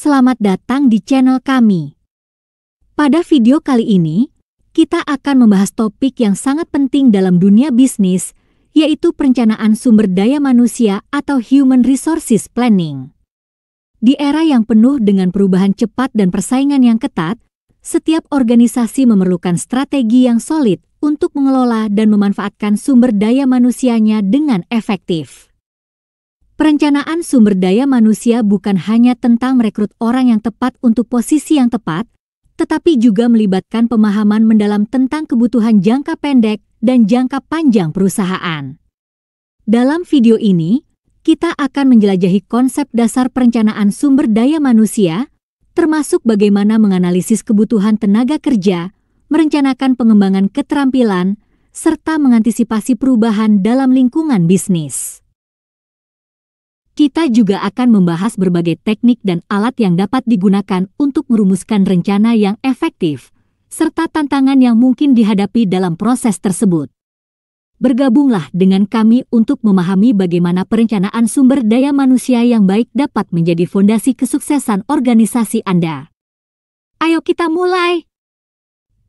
selamat datang di channel kami. Pada video kali ini, kita akan membahas topik yang sangat penting dalam dunia bisnis, yaitu perencanaan sumber daya manusia atau Human Resources Planning. Di era yang penuh dengan perubahan cepat dan persaingan yang ketat, setiap organisasi memerlukan strategi yang solid untuk mengelola dan memanfaatkan sumber daya manusianya dengan efektif. Perencanaan sumber daya manusia bukan hanya tentang merekrut orang yang tepat untuk posisi yang tepat, tetapi juga melibatkan pemahaman mendalam tentang kebutuhan jangka pendek dan jangka panjang perusahaan. Dalam video ini, kita akan menjelajahi konsep dasar perencanaan sumber daya manusia, termasuk bagaimana menganalisis kebutuhan tenaga kerja, merencanakan pengembangan keterampilan, serta mengantisipasi perubahan dalam lingkungan bisnis. Kita juga akan membahas berbagai teknik dan alat yang dapat digunakan untuk merumuskan rencana yang efektif, serta tantangan yang mungkin dihadapi dalam proses tersebut. Bergabunglah dengan kami untuk memahami bagaimana perencanaan sumber daya manusia yang baik dapat menjadi fondasi kesuksesan organisasi Anda. Ayo kita mulai!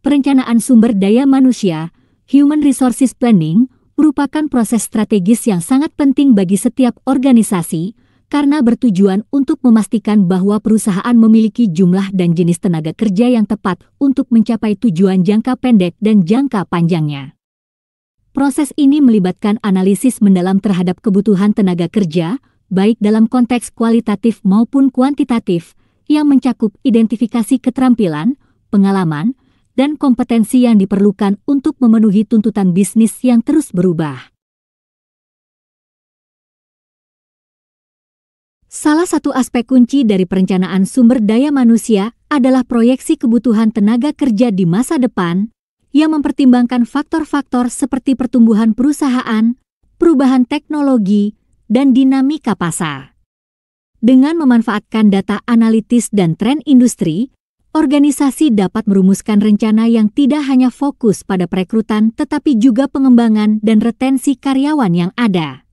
Perencanaan sumber daya manusia, Human Resources Planning, merupakan proses strategis yang sangat penting bagi setiap organisasi karena bertujuan untuk memastikan bahwa perusahaan memiliki jumlah dan jenis tenaga kerja yang tepat untuk mencapai tujuan jangka pendek dan jangka panjangnya. Proses ini melibatkan analisis mendalam terhadap kebutuhan tenaga kerja, baik dalam konteks kualitatif maupun kuantitatif, yang mencakup identifikasi keterampilan, pengalaman, dan kompetensi yang diperlukan untuk memenuhi tuntutan bisnis yang terus berubah. Salah satu aspek kunci dari perencanaan sumber daya manusia adalah proyeksi kebutuhan tenaga kerja di masa depan, yang mempertimbangkan faktor-faktor seperti pertumbuhan perusahaan, perubahan teknologi, dan dinamika pasar. Dengan memanfaatkan data analitis dan tren industri, organisasi dapat merumuskan rencana yang tidak hanya fokus pada perekrutan tetapi juga pengembangan dan retensi karyawan yang ada.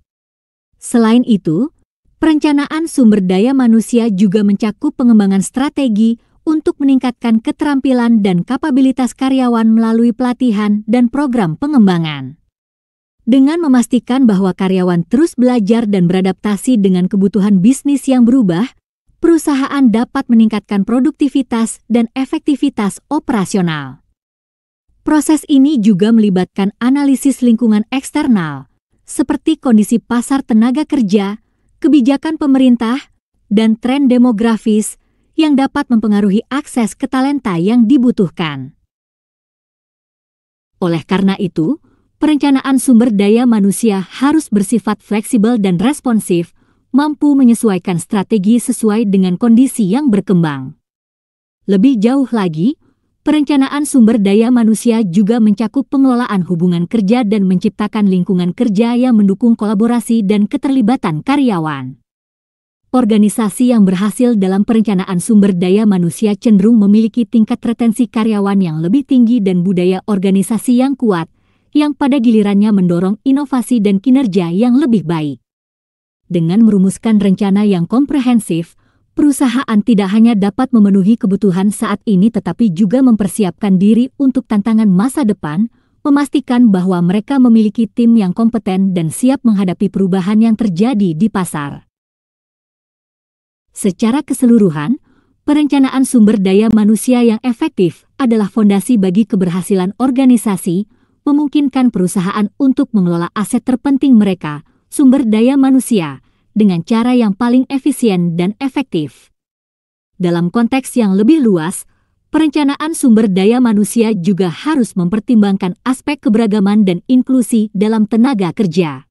Selain itu, perencanaan sumber daya manusia juga mencakup pengembangan strategi untuk meningkatkan keterampilan dan kapabilitas karyawan melalui pelatihan dan program pengembangan. Dengan memastikan bahwa karyawan terus belajar dan beradaptasi dengan kebutuhan bisnis yang berubah, perusahaan dapat meningkatkan produktivitas dan efektivitas operasional. Proses ini juga melibatkan analisis lingkungan eksternal, seperti kondisi pasar tenaga kerja, kebijakan pemerintah, dan tren demografis yang dapat mempengaruhi akses ke talenta yang dibutuhkan. Oleh karena itu, perencanaan sumber daya manusia harus bersifat fleksibel dan responsif, mampu menyesuaikan strategi sesuai dengan kondisi yang berkembang. Lebih jauh lagi, perencanaan sumber daya manusia juga mencakup pengelolaan hubungan kerja dan menciptakan lingkungan kerja yang mendukung kolaborasi dan keterlibatan karyawan. Organisasi yang berhasil dalam perencanaan sumber daya manusia cenderung memiliki tingkat retensi karyawan yang lebih tinggi dan budaya organisasi yang kuat, yang pada gilirannya mendorong inovasi dan kinerja yang lebih baik. Dengan merumuskan rencana yang komprehensif, perusahaan tidak hanya dapat memenuhi kebutuhan saat ini tetapi juga mempersiapkan diri untuk tantangan masa depan, memastikan bahwa mereka memiliki tim yang kompeten dan siap menghadapi perubahan yang terjadi di pasar. Secara keseluruhan, perencanaan sumber daya manusia yang efektif adalah fondasi bagi keberhasilan organisasi, memungkinkan perusahaan untuk mengelola aset terpenting mereka, sumber daya manusia, dengan cara yang paling efisien dan efektif. Dalam konteks yang lebih luas, perencanaan sumber daya manusia juga harus mempertimbangkan aspek keberagaman dan inklusi dalam tenaga kerja.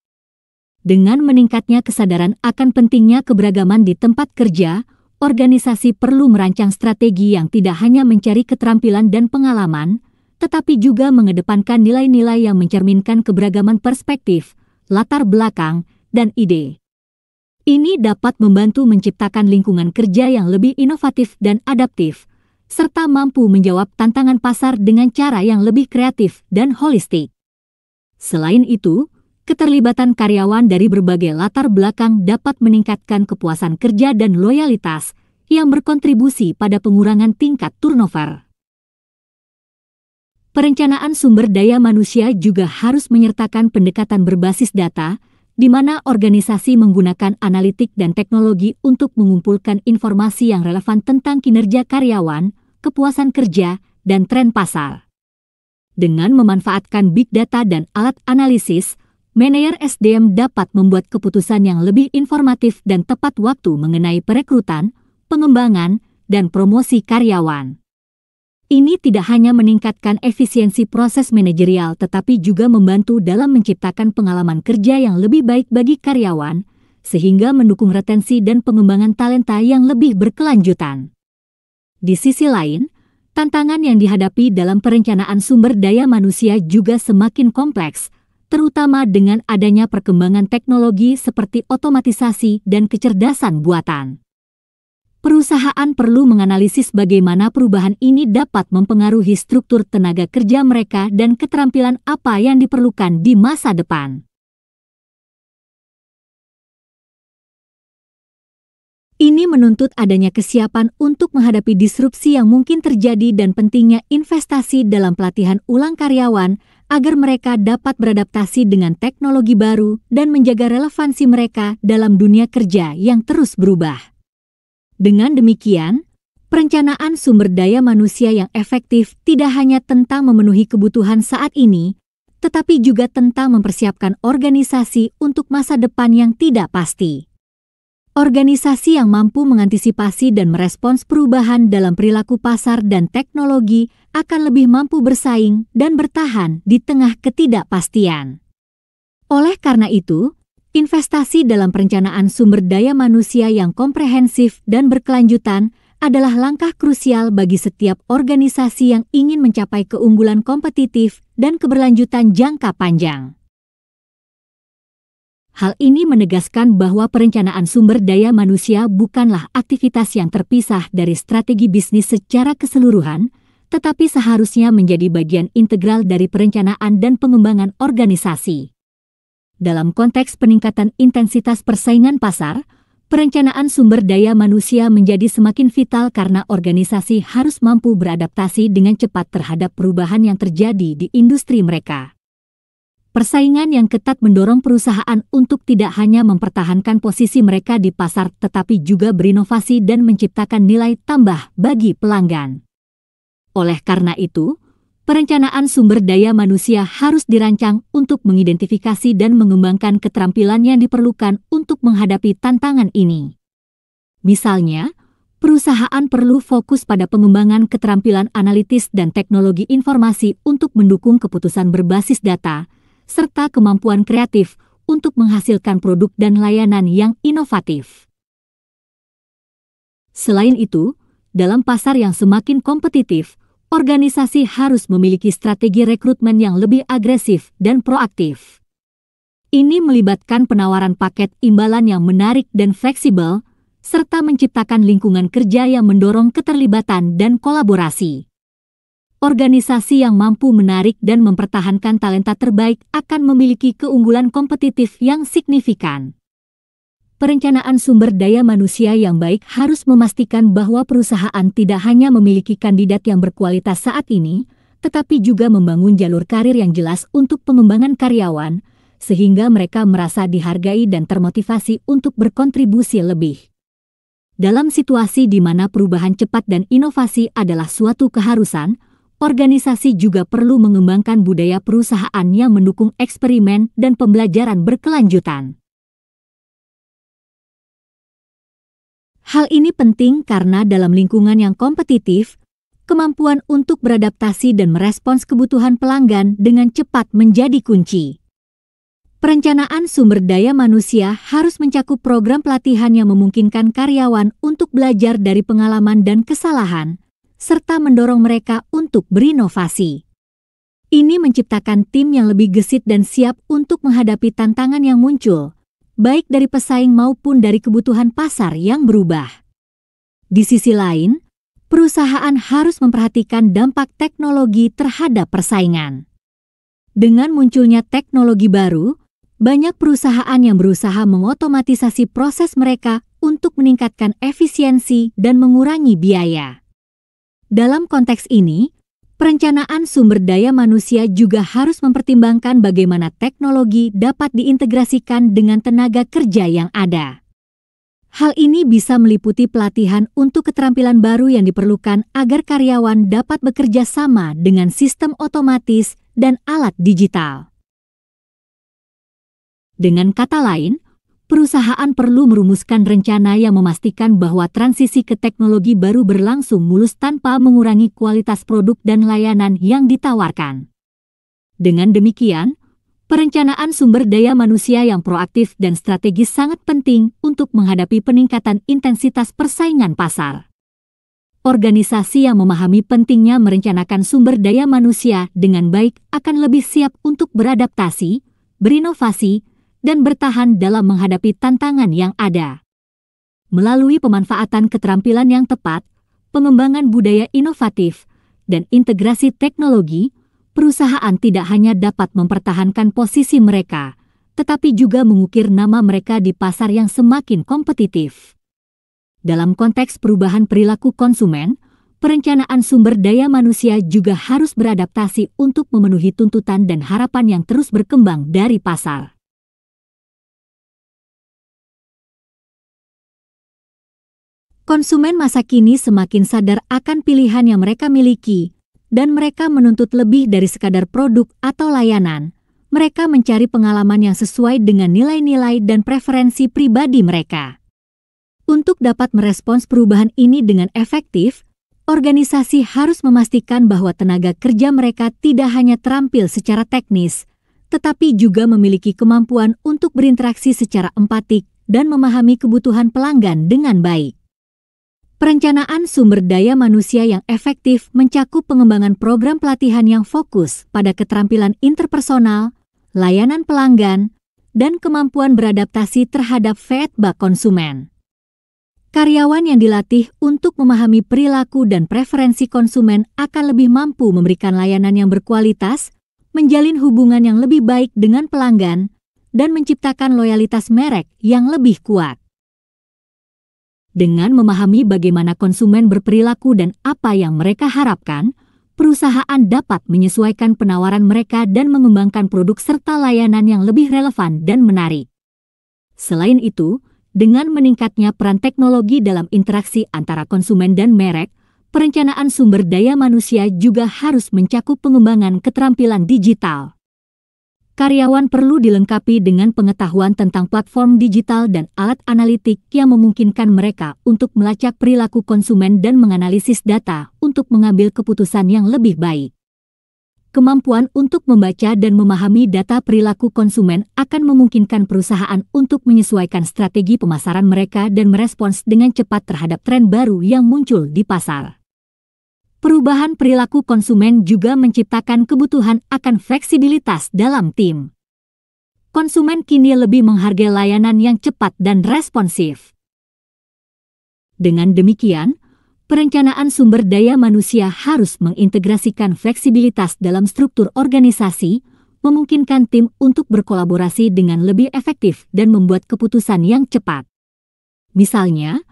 Dengan meningkatnya kesadaran akan pentingnya keberagaman di tempat kerja, organisasi perlu merancang strategi yang tidak hanya mencari keterampilan dan pengalaman, tetapi juga mengedepankan nilai-nilai yang mencerminkan keberagaman perspektif, latar belakang, dan ide. Ini dapat membantu menciptakan lingkungan kerja yang lebih inovatif dan adaptif, serta mampu menjawab tantangan pasar dengan cara yang lebih kreatif dan holistik. Selain itu, keterlibatan karyawan dari berbagai latar belakang dapat meningkatkan kepuasan kerja dan loyalitas, yang berkontribusi pada pengurangan tingkat turnover. Perencanaan sumber daya manusia juga harus menyertakan pendekatan berbasis data, di mana organisasi menggunakan analitik dan teknologi untuk mengumpulkan informasi yang relevan tentang kinerja karyawan, kepuasan kerja, dan tren pasar. Dengan memanfaatkan big data dan alat analisis, manajer SDM dapat membuat keputusan yang lebih informatif dan tepat waktu mengenai perekrutan, pengembangan, dan promosi karyawan. Ini tidak hanya meningkatkan efisiensi proses manajerial tetapi juga membantu dalam menciptakan pengalaman kerja yang lebih baik bagi karyawan, sehingga mendukung retensi dan pengembangan talenta yang lebih berkelanjutan. Di sisi lain, tantangan yang dihadapi dalam perencanaan sumber daya manusia juga semakin kompleks, terutama dengan adanya perkembangan teknologi seperti otomatisasi dan kecerdasan buatan. Perusahaan perlu menganalisis bagaimana perubahan ini dapat mempengaruhi struktur tenaga kerja mereka dan keterampilan apa yang diperlukan di masa depan. Ini menuntut adanya kesiapan untuk menghadapi disrupsi yang mungkin terjadi dan pentingnya investasi dalam pelatihan ulang karyawan agar mereka dapat beradaptasi dengan teknologi baru dan menjaga relevansi mereka dalam dunia kerja yang terus berubah. Dengan demikian, perencanaan sumber daya manusia yang efektif tidak hanya tentang memenuhi kebutuhan saat ini, tetapi juga tentang mempersiapkan organisasi untuk masa depan yang tidak pasti. Organisasi yang mampu mengantisipasi dan merespons perubahan dalam perilaku pasar dan teknologi akan lebih mampu bersaing dan bertahan di tengah ketidakpastian. Oleh karena itu, investasi dalam perencanaan sumber daya manusia yang komprehensif dan berkelanjutan adalah langkah krusial bagi setiap organisasi yang ingin mencapai keunggulan kompetitif dan keberlanjutan jangka panjang. Hal ini menegaskan bahwa perencanaan sumber daya manusia bukanlah aktivitas yang terpisah dari strategi bisnis secara keseluruhan, tetapi seharusnya menjadi bagian integral dari perencanaan dan pengembangan organisasi. Dalam konteks peningkatan intensitas persaingan pasar, perencanaan sumber daya manusia menjadi semakin vital karena organisasi harus mampu beradaptasi dengan cepat terhadap perubahan yang terjadi di industri mereka. Persaingan yang ketat mendorong perusahaan untuk tidak hanya mempertahankan posisi mereka di pasar tetapi juga berinovasi dan menciptakan nilai tambah bagi pelanggan. Oleh karena itu, perencanaan sumber daya manusia harus dirancang untuk mengidentifikasi dan mengembangkan keterampilan yang diperlukan untuk menghadapi tantangan ini. Misalnya, perusahaan perlu fokus pada pengembangan keterampilan analitis dan teknologi informasi untuk mendukung keputusan berbasis data, serta kemampuan kreatif untuk menghasilkan produk dan layanan yang inovatif. Selain itu, dalam pasar yang semakin kompetitif, organisasi harus memiliki strategi rekrutmen yang lebih agresif dan proaktif. Ini melibatkan penawaran paket imbalan yang menarik dan fleksibel, serta menciptakan lingkungan kerja yang mendorong keterlibatan dan kolaborasi. Organisasi yang mampu menarik dan mempertahankan talenta terbaik akan memiliki keunggulan kompetitif yang signifikan. Perencanaan sumber daya manusia yang baik harus memastikan bahwa perusahaan tidak hanya memiliki kandidat yang berkualitas saat ini, tetapi juga membangun jalur karir yang jelas untuk pengembangan karyawan, sehingga mereka merasa dihargai dan termotivasi untuk berkontribusi lebih. Dalam situasi di mana perubahan cepat dan inovasi adalah suatu keharusan, organisasi juga perlu mengembangkan budaya perusahaan yang mendukung eksperimen dan pembelajaran berkelanjutan. Hal ini penting karena dalam lingkungan yang kompetitif, kemampuan untuk beradaptasi dan merespons kebutuhan pelanggan dengan cepat menjadi kunci. Perencanaan sumber daya manusia harus mencakup program pelatihan yang memungkinkan karyawan untuk belajar dari pengalaman dan kesalahan, serta mendorong mereka untuk berinovasi. Ini menciptakan tim yang lebih gesit dan siap untuk menghadapi tantangan yang muncul, baik dari pesaing maupun dari kebutuhan pasar yang berubah. Di sisi lain, perusahaan harus memperhatikan dampak teknologi terhadap persaingan. Dengan munculnya teknologi baru, banyak perusahaan yang berusaha mengotomatisasi proses mereka untuk meningkatkan efisiensi dan mengurangi biaya. Dalam konteks ini, perencanaan sumber daya manusia juga harus mempertimbangkan bagaimana teknologi dapat diintegrasikan dengan tenaga kerja yang ada. Hal ini bisa meliputi pelatihan untuk keterampilan baru yang diperlukan agar karyawan dapat bekerja sama dengan sistem otomatis dan alat digital. Dengan kata lain, perusahaan perlu merumuskan rencana yang memastikan bahwa transisi ke teknologi baru berlangsung mulus tanpa mengurangi kualitas produk dan layanan yang ditawarkan. Dengan demikian, perencanaan sumber daya manusia yang proaktif dan strategis sangat penting untuk menghadapi peningkatan intensitas persaingan pasar. Organisasi yang memahami pentingnya merencanakan sumber daya manusia dengan baik akan lebih siap untuk beradaptasi, berinovasi, dan bertahan dalam menghadapi tantangan yang ada. Melalui pemanfaatan keterampilan yang tepat, pengembangan budaya inovatif, dan integrasi teknologi, perusahaan tidak hanya dapat mempertahankan posisi mereka, tetapi juga mengukir nama mereka di pasar yang semakin kompetitif. Dalam konteks perubahan perilaku konsumen, perencanaan sumber daya manusia juga harus beradaptasi untuk memenuhi tuntutan dan harapan yang terus berkembang dari pasar. Konsumen masa kini semakin sadar akan pilihan yang mereka miliki, dan mereka menuntut lebih dari sekadar produk atau layanan. Mereka mencari pengalaman yang sesuai dengan nilai-nilai dan preferensi pribadi mereka. Untuk dapat merespons perubahan ini dengan efektif, organisasi harus memastikan bahwa tenaga kerja mereka tidak hanya terampil secara teknis, tetapi juga memiliki kemampuan untuk berinteraksi secara empatik dan memahami kebutuhan pelanggan dengan baik. Perencanaan sumber daya manusia yang efektif mencakup pengembangan program pelatihan yang fokus pada keterampilan interpersonal, layanan pelanggan, dan kemampuan beradaptasi terhadap feedback konsumen. Karyawan yang dilatih untuk memahami perilaku dan preferensi konsumen akan lebih mampu memberikan layanan yang berkualitas, menjalin hubungan yang lebih baik dengan pelanggan, dan menciptakan loyalitas merek yang lebih kuat. Dengan memahami bagaimana konsumen berperilaku dan apa yang mereka harapkan, perusahaan dapat menyesuaikan penawaran mereka dan mengembangkan produk serta layanan yang lebih relevan dan menarik. Selain itu, dengan meningkatnya peran teknologi dalam interaksi antara konsumen dan merek, perencanaan sumber daya manusia juga harus mencakup pengembangan keterampilan digital. Karyawan perlu dilengkapi dengan pengetahuan tentang platform digital dan alat analitik yang memungkinkan mereka untuk melacak perilaku konsumen dan menganalisis data untuk mengambil keputusan yang lebih baik. Kemampuan untuk membaca dan memahami data perilaku konsumen akan memungkinkan perusahaan untuk menyesuaikan strategi pemasaran mereka dan merespons dengan cepat terhadap tren baru yang muncul di pasar. Perubahan perilaku konsumen juga menciptakan kebutuhan akan fleksibilitas dalam tim. Konsumen kini lebih menghargai layanan yang cepat dan responsif. Dengan demikian, perencanaan sumber daya manusia harus mengintegrasikan fleksibilitas dalam struktur organisasi, memungkinkan tim untuk berkolaborasi dengan lebih efektif dan membuat keputusan yang cepat. Misalnya,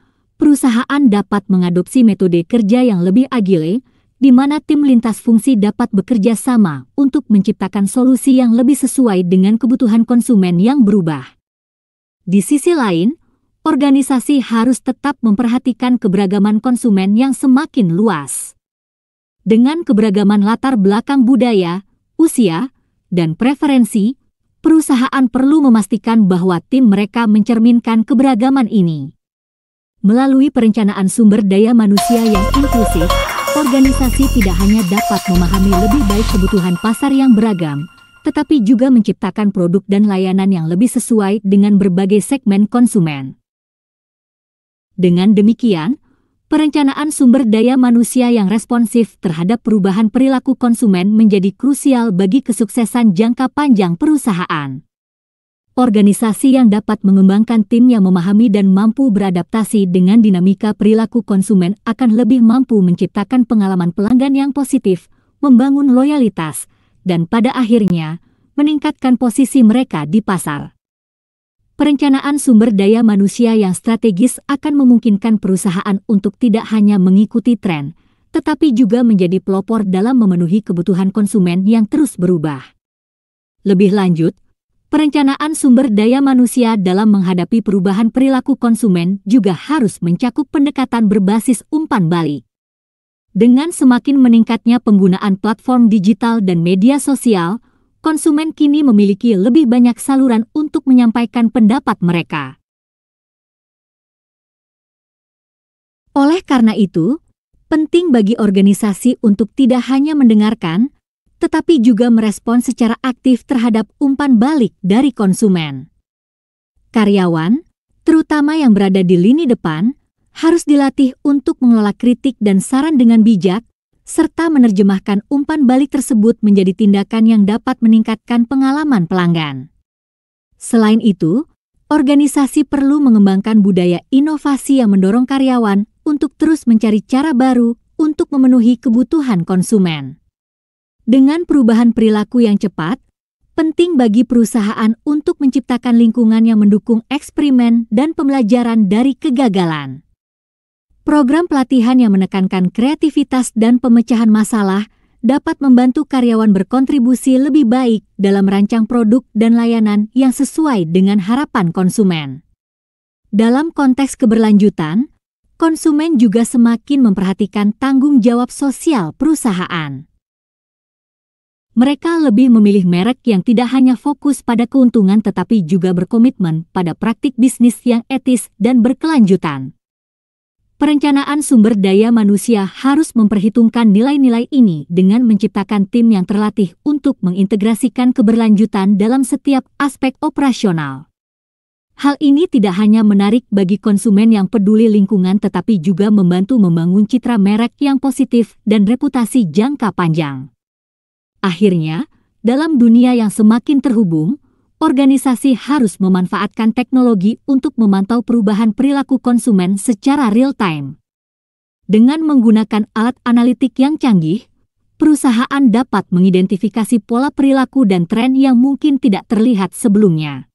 perusahaan dapat mengadopsi metode kerja yang lebih agile, di mana tim lintas fungsi dapat bekerja sama untuk menciptakan solusi yang lebih sesuai dengan kebutuhan konsumen yang berubah. Di sisi lain, organisasi harus tetap memperhatikan keberagaman konsumen yang semakin luas. Dengan keberagaman latar belakang budaya, usia, dan preferensi, perusahaan perlu memastikan bahwa tim mereka mencerminkan keberagaman ini. Melalui perencanaan sumber daya manusia yang inklusif, organisasi tidak hanya dapat memahami lebih baik kebutuhan pasar yang beragam, tetapi juga menciptakan produk dan layanan yang lebih sesuai dengan berbagai segmen konsumen. Dengan demikian, perencanaan sumber daya manusia yang responsif terhadap perubahan perilaku konsumen menjadi krusial bagi kesuksesan jangka panjang perusahaan. Organisasi yang dapat mengembangkan tim yang memahami dan mampu beradaptasi dengan dinamika perilaku konsumen akan lebih mampu menciptakan pengalaman pelanggan yang positif, membangun loyalitas, dan pada akhirnya meningkatkan posisi mereka di pasar. Perencanaan sumber daya manusia yang strategis akan memungkinkan perusahaan untuk tidak hanya mengikuti tren, tetapi juga menjadi pelopor dalam memenuhi kebutuhan konsumen yang terus berubah. Lebih lanjut, perencanaan sumber daya manusia dalam menghadapi perubahan perilaku konsumen juga harus mencakup pendekatan berbasis umpan balik. Dengan semakin meningkatnya penggunaan platform digital dan media sosial, konsumen kini memiliki lebih banyak saluran untuk menyampaikan pendapat mereka. Oleh karena itu, penting bagi organisasi untuk tidak hanya mendengarkan, tetapi juga merespon secara aktif terhadap umpan balik dari konsumen. Karyawan, terutama yang berada di lini depan, harus dilatih untuk mengelola kritik dan saran dengan bijak, serta menerjemahkan umpan balik tersebut menjadi tindakan yang dapat meningkatkan pengalaman pelanggan. Selain itu, organisasi perlu mengembangkan budaya inovasi yang mendorong karyawan untuk terus mencari cara baru untuk memenuhi kebutuhan konsumen. Dengan perubahan perilaku yang cepat, penting bagi perusahaan untuk menciptakan lingkungan yang mendukung eksperimen dan pembelajaran dari kegagalan. Program pelatihan yang menekankan kreativitas dan pemecahan masalah dapat membantu karyawan berkontribusi lebih baik dalam merancang produk dan layanan yang sesuai dengan harapan konsumen. Dalam konteks keberlanjutan, konsumen juga semakin memperhatikan tanggung jawab sosial perusahaan. Mereka lebih memilih merek yang tidak hanya fokus pada keuntungan tetapi juga berkomitmen pada praktik bisnis yang etis dan berkelanjutan. Perencanaan sumber daya manusia harus memperhitungkan nilai-nilai ini dengan menciptakan tim yang terlatih untuk mengintegrasikan keberlanjutan dalam setiap aspek operasional. Hal ini tidak hanya menarik bagi konsumen yang peduli lingkungan tetapi juga membantu membangun citra merek yang positif dan reputasi jangka panjang. Akhirnya, dalam dunia yang semakin terhubung, organisasi harus memanfaatkan teknologi untuk memantau perubahan perilaku konsumen secara real-time. Dengan menggunakan alat analitik yang canggih, perusahaan dapat mengidentifikasi pola perilaku dan tren yang mungkin tidak terlihat sebelumnya.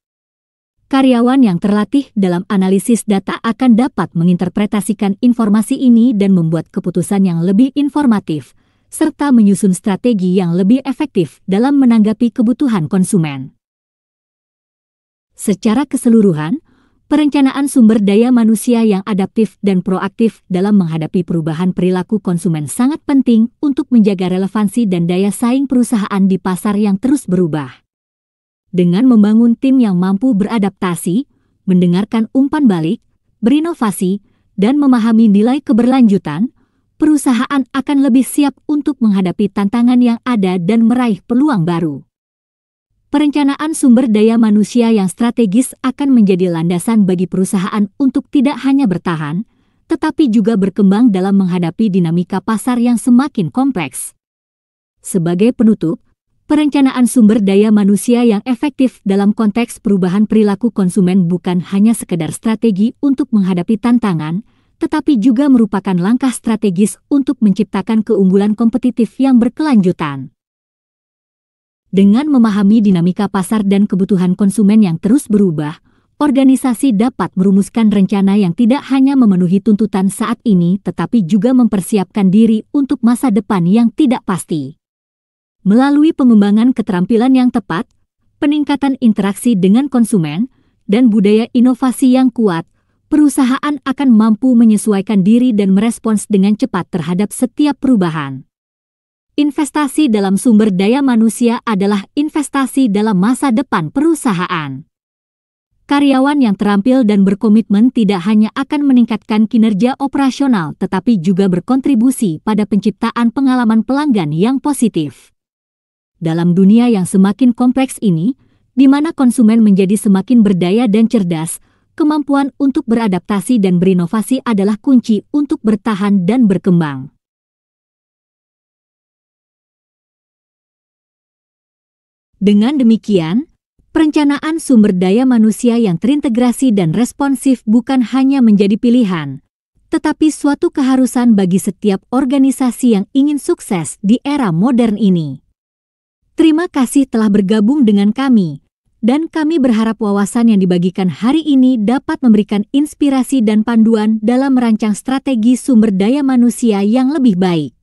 Karyawan yang terlatih dalam analisis data akan dapat menginterpretasikan informasi ini dan membuat keputusan yang lebih informatif, serta menyusun strategi yang lebih efektif dalam menanggapi kebutuhan konsumen. Secara keseluruhan, perencanaan sumber daya manusia yang adaptif dan proaktif dalam menghadapi perubahan perilaku konsumen sangat penting untuk menjaga relevansi dan daya saing perusahaan di pasar yang terus berubah. Dengan membangun tim yang mampu beradaptasi, mendengarkan umpan balik, berinovasi, dan memahami nilai keberlanjutan, perusahaan akan lebih siap untuk menghadapi tantangan yang ada dan meraih peluang baru. Perencanaan sumber daya manusia yang strategis akan menjadi landasan bagi perusahaan untuk tidak hanya bertahan, tetapi juga berkembang dalam menghadapi dinamika pasar yang semakin kompleks. Sebagai penutup, perencanaan sumber daya manusia yang efektif dalam konteks perubahan perilaku konsumen bukan hanya sekedar strategi untuk menghadapi tantangan, tetapi juga merupakan langkah strategis untuk menciptakan keunggulan kompetitif yang berkelanjutan. Dengan memahami dinamika pasar dan kebutuhan konsumen yang terus berubah, organisasi dapat merumuskan rencana yang tidak hanya memenuhi tuntutan saat ini tetapi juga mempersiapkan diri untuk masa depan yang tidak pasti. Melalui pengembangan keterampilan yang tepat, peningkatan interaksi dengan konsumen, dan budaya inovasi yang kuat, perusahaan akan mampu menyesuaikan diri dan merespons dengan cepat terhadap setiap perubahan. Investasi dalam sumber daya manusia adalah investasi dalam masa depan perusahaan. Karyawan yang terampil dan berkomitmen tidak hanya akan meningkatkan kinerja operasional tetapi juga berkontribusi pada penciptaan pengalaman pelanggan yang positif. Dalam dunia yang semakin kompleks ini, di mana konsumen menjadi semakin berdaya dan cerdas, kemampuan untuk beradaptasi dan berinovasi adalah kunci untuk bertahan dan berkembang. Dengan demikian, perencanaan sumber daya manusia yang terintegrasi dan responsif bukan hanya menjadi pilihan, tetapi suatu keharusan bagi setiap organisasi yang ingin sukses di era modern ini. Terima kasih telah bergabung dengan kami. dan kami berharap wawasan yang dibagikan hari ini dapat memberikan inspirasi dan panduan dalam merancang strategi sumber daya manusia yang lebih baik.